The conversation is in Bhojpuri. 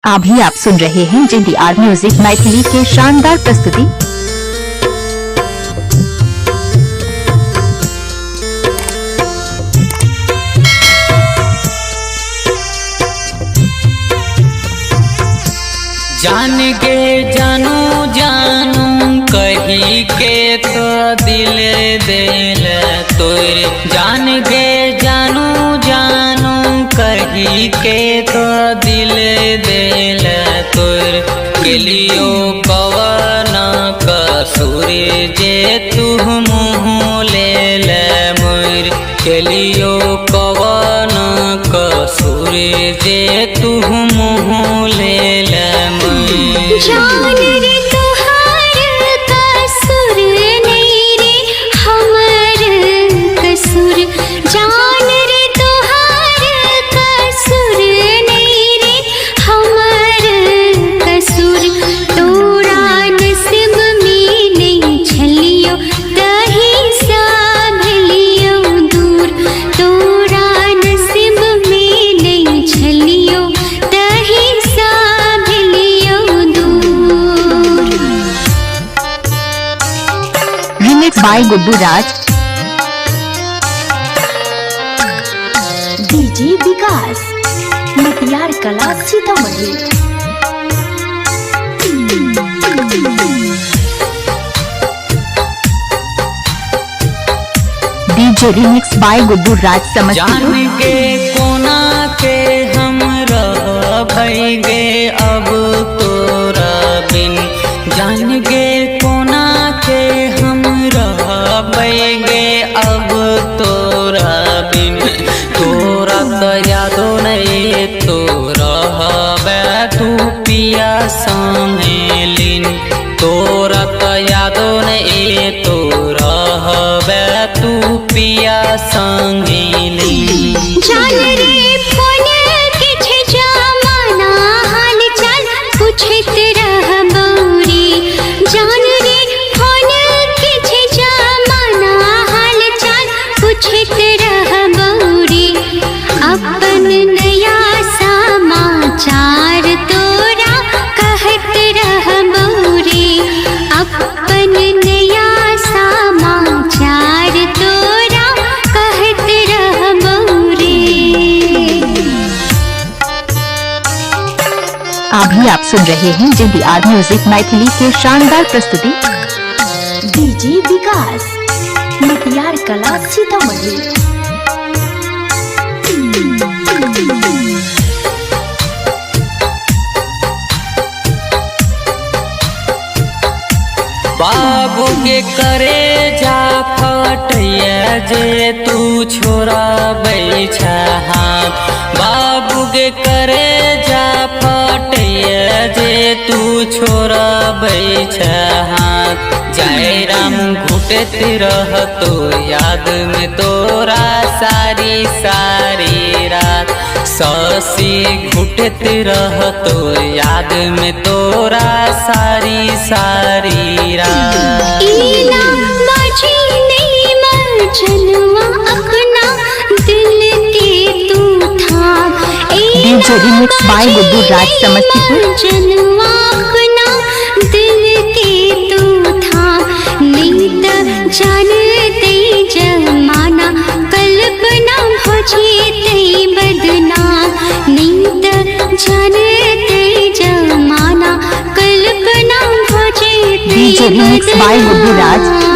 अभी आप सुन रहे हैं JDR म्यूजिक मैथिली के शानदार प्रस्तुति। जान गे जानू जानू कही के तो दिल दिल तोर, जान गे जानू जानू कही के तो दिल दिल तोर, गेलियो कवन कसूर जे तू मुँह ले मोर, गेलियो कवन कसूर जे तू मुँह ले जान रे तोहार कसूर नहीं रे हमर कसूर, जान रे तोहार कसूर नहीं रे हमर कसूर, तोरा नसीब में नहीं छलियो दही सा भलियो दूर, तोरा नसीब में नहीं छलियो दही सा by Guddu Raj, DJ Vikas, Matiyar Kala Sitamarhi. DJ remix by Guddu Raj Samastipur. जान के कोना के हम रह भइगे अब तोरा बिन, जान के कोना के हम रह भइगे अब तोरा बिन, तोरा तो यादो नहीं तोरा तू पिया संगेलिन, तोरा तो यादो नहीं तोरा तू पिया संगेलिन। जान रे फोन किछ जमाना हाल चाल पूछत रह बौरी, जान रे फोन किछ जमाना हाल चाल पूछत रह बौरी, अपन नया समाचार तोरा कहत रह बौरी, अपन नया समाचार तोरा कहत रह बौरी। अभी आप सुन रहे हैं JDR म्यूजिक मैथिली के शानदार प्रस्तुति। डीजे विकास, मटियार कला सीतामढ़ी। बाबू के करे जा फटैया जे तू छोरा बैठा हाथ, बाबू के करे जा फटैया जे तू छोरा बैठा हाथ, जय राम घुटत रह तो याद में तोरा सारी सारी रात, ससी घुटत रह तो याद में तोरा सारी सारी रात। इला माझी नहीं मजनुआ अपना दिल के तू थाम, DJ remix by Guddu Raj Samastipur. जनुआ अपना दिल के तू थाम, नीत जानते जमाना कल्पना भोजते बदनाम, नीत जानते जमाना कल्पना भोजते DJ remix by Guddu Raj.